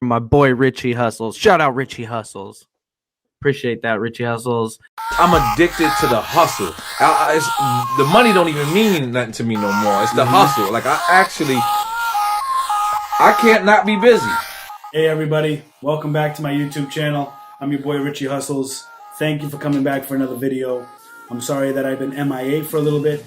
My boy Richie Hustles. Shout out Richie Hustles. Appreciate that, Richie Hustles. I'm addicted to the hustle. The money don't even mean nothing to me no more. It's the hustle. Like I can't not be busy. Hey everybody, welcome back to my YouTube channel. I'm your boy Richie Hustles. Thank you for coming back for another video. I'm sorry that I've been MIA for a little bit.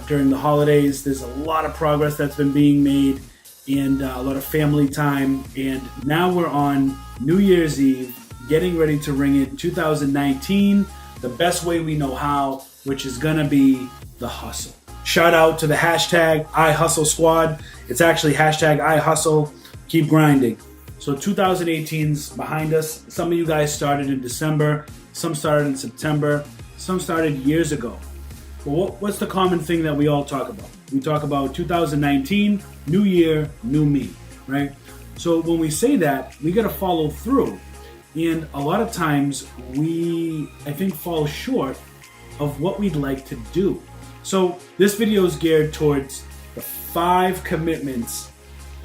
During the holidays, there's a lot of progress that's been being made and a lot of family time. And now we're on New Year's Eve, getting ready to ring in 2019, the best way we know how, which is gonna be the hustle. Shout out to the hashtag iHustle Squad. It's actually hashtag iHustle. Keep grinding. So 2018's behind us. Some of you guys started in December, some started in September, some started years ago. But what's the common thing that we all talk about? We talk about 2019, new year, new me, right? So when we say that, we gotta follow through. And a lot of times we, I think, fall short of what we'd like to do. So this video is geared towards the 5 commitments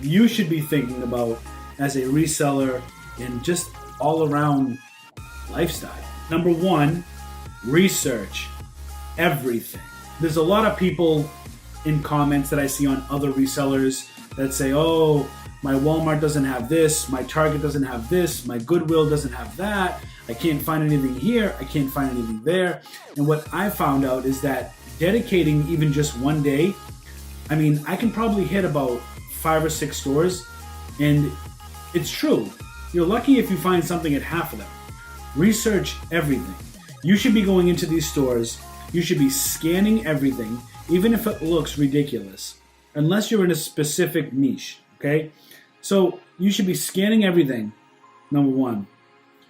you should be thinking about as a reseller and just all around lifestyle. Number 1, research everything. There's a lot of people in comments that I see on other resellers that say, oh, my Walmart doesn't have this, my Target doesn't have this, my Goodwill doesn't have that, I can't find anything here, I can't find anything there. And what I found out is that dedicating even just one day, I mean, I can probably hit about 5 or 6 stores, and it's true. You're lucky if you find something at half of them. Research everything. You should be going into these stores, you should be scanning everything, even if it looks ridiculous, unless you're in a specific niche, okay? So you should be scanning everything, number 1.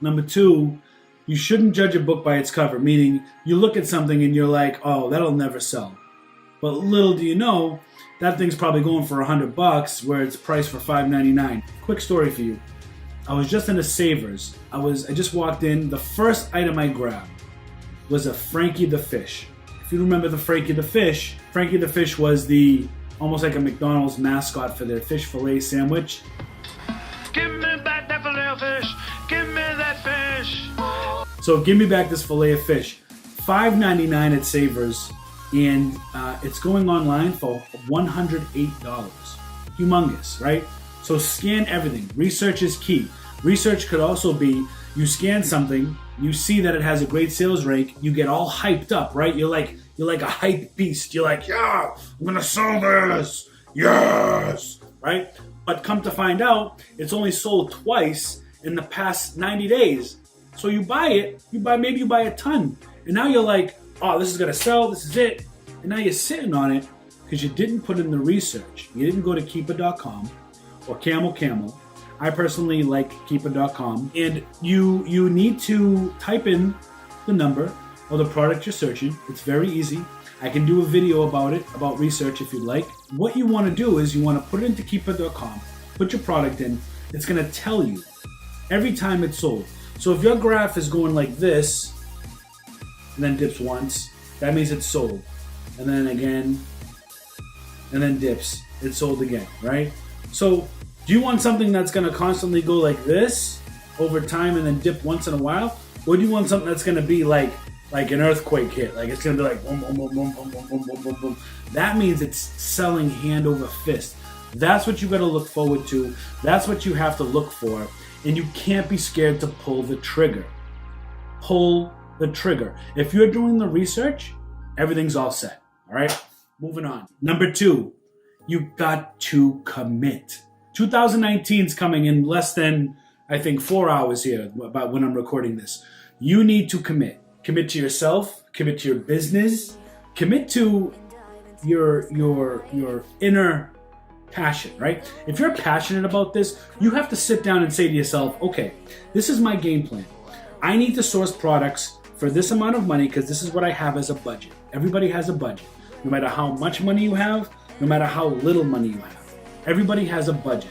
Number 2, you shouldn't judge a book by its cover, meaning you look at something and you're like, oh, that'll never sell. But little do you know, that thing's probably going for $100 where it's priced for $5.99. Quick story for you. I was just in a Savers. I just walked in. The first item I grabbed was a Frankie the Fish. If you remember the Frankie the Fish was the almost like a McDonald's mascot for their fish fillet sandwich. Give me back that fillet of fish. Give me that fish. So give me back this fillet of fish. $5.99 at Savers, and it's going online for $108. Humongous, right? So scan everything. Research is key. Research could also be you scan something, you see that it has a great sales rank, you get all hyped up, right? You're like a hype beast. You're like, yeah, I'm gonna sell this. Yes, right? But come to find out, it's only sold twice in the past 90 days. So you buy it, maybe you buy a ton. And now you're like, oh, this is gonna sell, this is it. And now you're sitting on it because you didn't put in the research. You didn't go to keeper.com or Camel. I personally like keeper.com. And you need to type in the number of the product you're searching. It's very easy. I can do a video about it, about research if you'd like. What you want to do is you want to put it into keeper.com, put your product in. It's going to tell you every time it's sold. So if your graph is going like this and then dips once, that means it's sold. And then again, and then dips. It's sold again, right? So do you want something that's going to constantly go like this over time and then dip once in a while? Or do you want something that's going to be like an earthquake hit? Like it's going to be like boom, boom, boom, boom, boom, boom, boom, boom, boom, boom. That means it's selling hand over fist. That's what you got to look forward to. That's what you have to look for. And you can't be scared to pull the trigger. Pull the trigger. If you're doing the research, everything's all set. All right? Moving on. Number 2, you got to commit. 2019 is coming in less than, I think, 4 hours here about when I'm recording this. You need to commit. Commit to yourself, commit to your business, commit to your inner passion, right? If you're passionate about this, you have to sit down and say to yourself, okay, this is my game plan. I need to source products for this amount of money because this is what I have as a budget. Everybody has a budget. No matter how much money you have, no matter how little money you have. Everybody has a budget.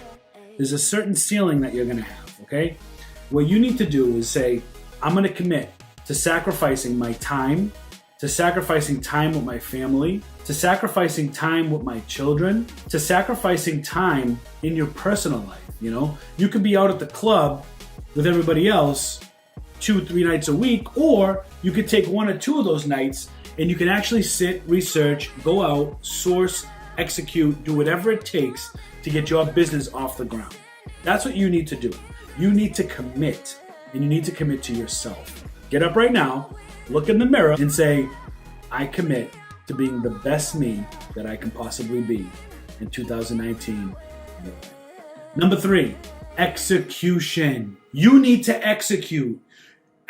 There's a certain ceiling that you're going to have, okay? What you need to do is say, I'm going to commit to sacrificing my time, to sacrificing time with my family, to sacrificing time with my children, to sacrificing time in your personal life. You know, you could be out at the club with everybody else 2-3 nights a week, or you could take 1 or 2 of those nights and you can actually sit, research, go out, source, execute, do whatever it takes to get your business off the ground. That's what you need to do. You need to commit, and you need to commit to yourself. Get up right now, look in the mirror, and say, I commit to being the best me that I can possibly be in 2019. Number 3, execution. You need to execute.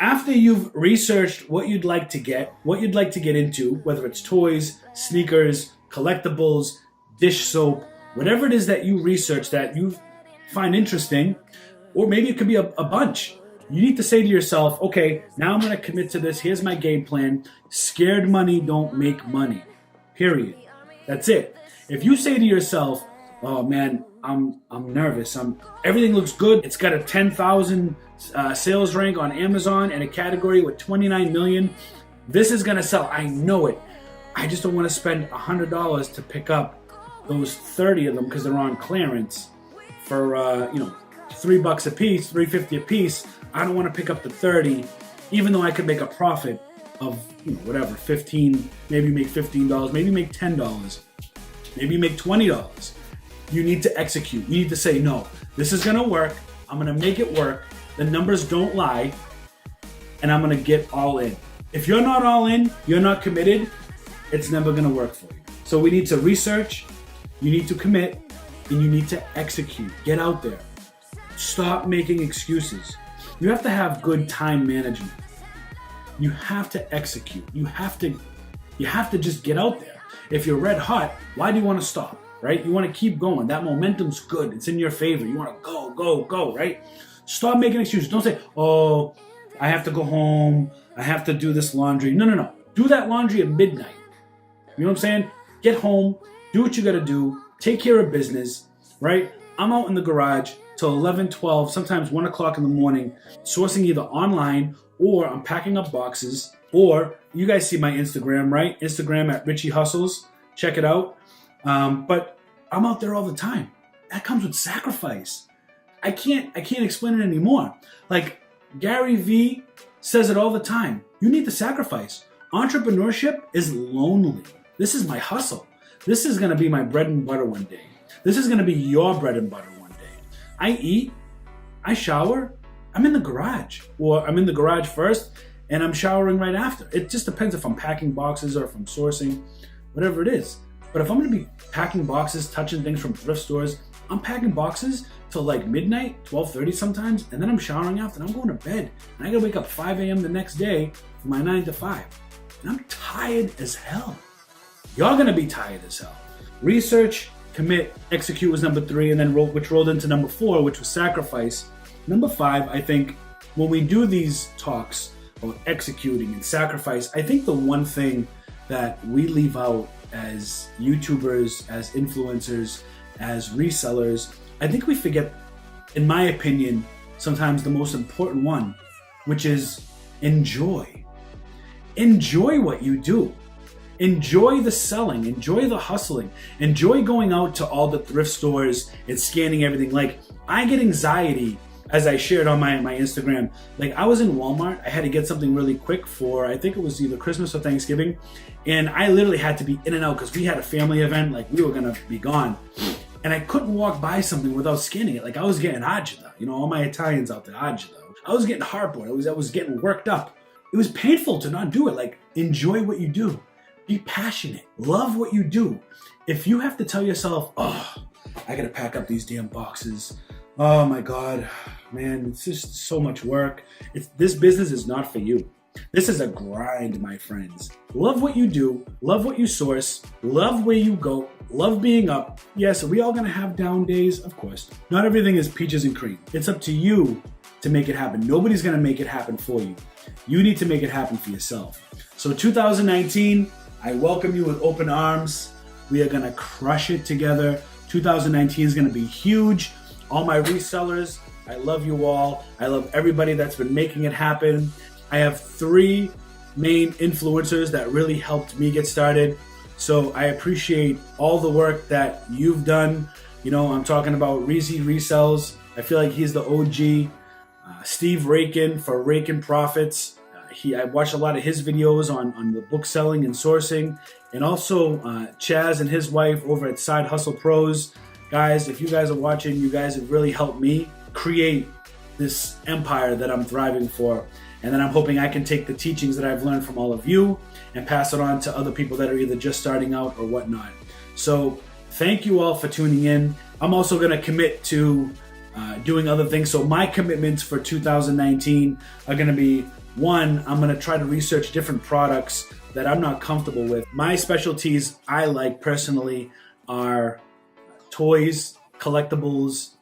After you've researched what you'd like to get into, whether it's toys, sneakers, collectibles, dish soap, whatever it is that you research that you find interesting, or maybe it could be a bunch. You need to say to yourself, okay, now I'm going to commit to this. Here's my game plan. Scared money don't make money. Period. That's it. If you say to yourself, oh man, I'm nervous. Everything looks good. It's got a 10,000 sales rank on Amazon in a category with 29 million. This is going to sell. I know it. I just don't want to spend $100 to pick up those 30 of them because they're on clearance for $3 a piece, $3.50 a piece. I don't want to pick up the 30, even though I could make a profit of whatever, 15, maybe make $15, maybe make $10, maybe make $20. You need to execute. You need to say, no, this is going to work. I'm going to make it work. The numbers don't lie, and I'm going to get all in. If you're not all in, you're not committed, it's never going to work for you. So we need to research, you need to commit, and you need to execute. Get out there. Stop making excuses. You have to have good time management. You have to execute. You have to just get out there. If you're red hot, why do you want to stop, right? You want to keep going. That momentum's good. It's in your favor. You want to go, go, go, right? Stop making excuses. Don't say, oh, I have to go home. I have to do this laundry. No. Do that laundry at midnight. You know what I'm saying? Get home, do what you got to do, take care of business, right? I'm out in the garage till 11, 12, sometimes 1 o'clock in the morning, sourcing either online or I'm packing up boxes, or you guys see my Instagram, right? Instagram at Richie Hustles. Check it out. But I'm out there all the time. That comes with sacrifice. I can't explain it anymore. Like Gary Vee says it all the time. You need to sacrifice. Entrepreneurship is lonely. This is my hustle. This is going to be my bread and butter one day. This is going to be your bread and butter one day. I eat, I shower, I'm in the garage. Or I'm in the garage first and I'm showering right after. It just depends if I'm packing boxes or if I'm sourcing, whatever it is. But if I'm going to be packing boxes, touching things from thrift stores, I'm packing boxes till like midnight, 12:30 sometimes, and then I'm showering after and I'm going to bed. And I got to wake up 5 a.m. the next day for my 9 to 5. And I'm tired as hell. You're going to be tired as hell. Research, commit, execute was number 3, and then which rolled into number 4, which was sacrifice. Number 5, I think when we do these talks about executing and sacrifice, I think the one thing that we leave out as YouTubers, as influencers, as resellers, I think we forget, in my opinion, sometimes the most important one, which is enjoy. Enjoy what you do. Enjoy the selling, enjoy the hustling, enjoy going out to all the thrift stores and scanning everything. Like, I get anxiety, as I shared on my Instagram. Like, I was in Walmart, I had to get something really quick for, I think it was either Christmas or Thanksgiving, and I literally had to be in and out because we had a family event, like we were gonna be gone. And I couldn't walk by something without scanning it. Like, I was getting agita, all my Italians out there, agita. I was getting heartburn, I was getting worked up. It was painful to not do it. Like, enjoy what you do. Be passionate. Love what you do. If you have to tell yourself, oh, I gotta pack up these damn boxes. Oh my God, man, it's just so much work. This business is not for you. This is a grind, my friends. Love what you do. Love what you source. Love where you go. Love being up. Yes, are we all gonna have down days? Of course. Not everything is peaches and cream. It's up to you to make it happen. Nobody's gonna make it happen for you. You need to make it happen for yourself. So 2019, I welcome you with open arms. We are gonna crush it together. 2019 is gonna be huge. All my resellers, I love you all. I love everybody that's been making it happen. I have 3 main influencers that really helped me get started. So I appreciate all the work that you've done. I'm talking about Reezy Resells. I feel like he's the OG. Steve Rakin for Rakin Profits. I watched a lot of his videos on the book selling and sourcing, and also Chaz and his wife over at Side Hustle Pros. Guys, if you guys are watching, you guys have really helped me create this empire that I'm thriving for. And then I'm hoping I can take the teachings that I've learned from all of you and pass it on to other people that are either just starting out or whatnot. So thank you all for tuning in. I'm also going to commit to doing other things. So my commitments for 2019 are going to be, one, I'm going to try to research different products that I'm not comfortable with. My specialties I like personally are toys, collectibles,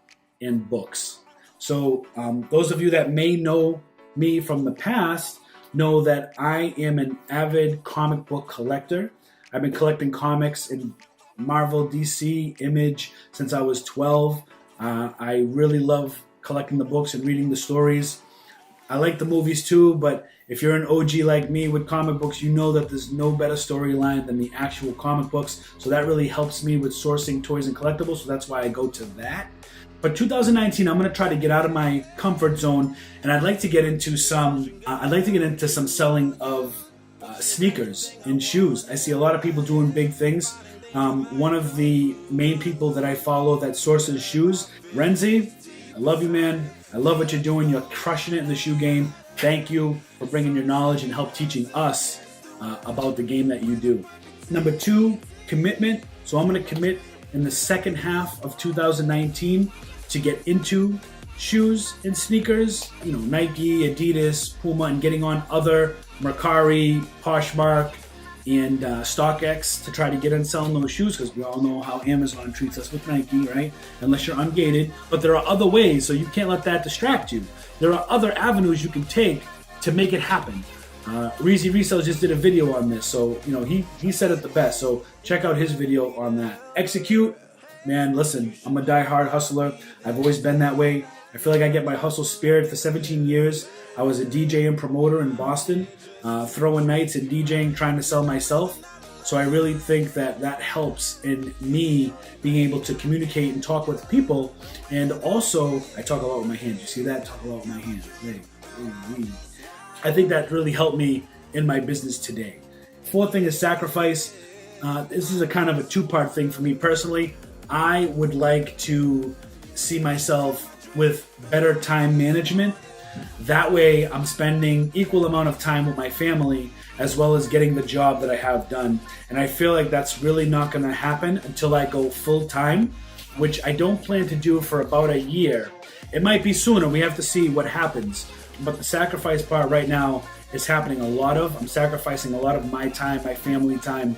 and books. So those of you that may know me from the past know that I am an avid comic book collector. I've been collecting comics in Marvel, DC, Image since I was 12. I really love collecting the books and reading the stories. I like the movies too, but if you're an OG like me with comic books, you know that there's no better storyline than the actual comic books. So that really helps me with sourcing toys and collectibles. So that's why I go to that. But 2019, I'm going to try to get out of my comfort zone, and I'd like to get into some selling of sneakers and shoes. I see a lot of people doing big things. One of the main people that I follow that sources shoes, Renzi, I love you, man. I love what you're doing. You're crushing it in the shoe game. Thank you for bringing your knowledge and help teaching us about the game that you do. Number 2, commitment. So I'm going to commit in the second half of 2019 to get into shoes and sneakers, Nike, Adidas, Puma, and getting on other Mercari, Poshmark, and StockX to try to get and selling those shoes, because we all know how Amazon treats us with Nike, right? Unless you're ungated. But there are other ways, so you can't let that distract you. There are other avenues you can take to make it happen. Reezy Resales just did a video on this, so he said it the best. So check out his video on that. Execute. Man, listen, I'm a die-hard hustler. I've always been that way. I feel like I get my hustle spirit. For 17 years, I was a DJ and promoter in Boston, throwing nights and DJing, trying to sell myself. So I really think that helps in me being able to communicate and talk with people. And also, I talk a lot with my hands. You see that? Talk a lot with my hands. I think that really helped me in my business today. Fourth thing is sacrifice. This is a kind of a two-part thing for me personally. I would like to see myself with better time management. That way I'm spending equal amount of time with my family as well as getting the job that I have done. And I feel like that's really not going to happen until I go full time, which I don't plan to do for about a year. It might be sooner. We have to see what happens. But the sacrifice part right now is happening a lot of. I'm sacrificing a lot of my time, my family time,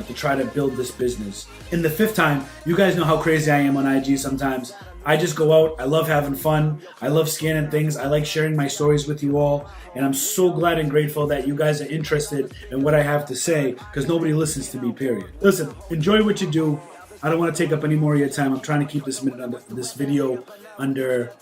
to try to build this business. In the fifth time, you guys know how crazy I am on IG sometimes. I just go out. I love having fun. I love scanning things. I like sharing my stories with you all. And I'm so glad and grateful that you guys are interested in what I have to say, because nobody listens to me, period. Listen, enjoy what you do. I don't want to take up any more of your time. I'm trying to keep this video under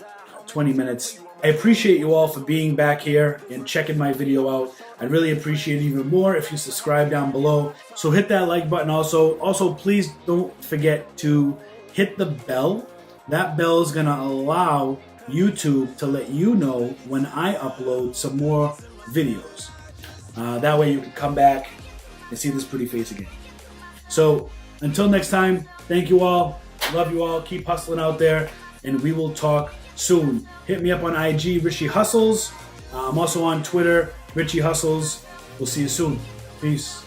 20 minutes. I appreciate you all for being back here and checking my video out. I'd really appreciate it even more if you subscribe down below. So hit that like button also. Also, please don't forget to hit the bell. That bell is going to allow YouTube to let you know when I upload some more videos. That way you can come back and see this pretty face again. So until next time, thank you all. Love you all. Keep hustling out there, and we will talk soon. Hit me up on IG, Richie Hustles. I'm also on Twitter, Richie Hustles. We'll see you soon. Peace.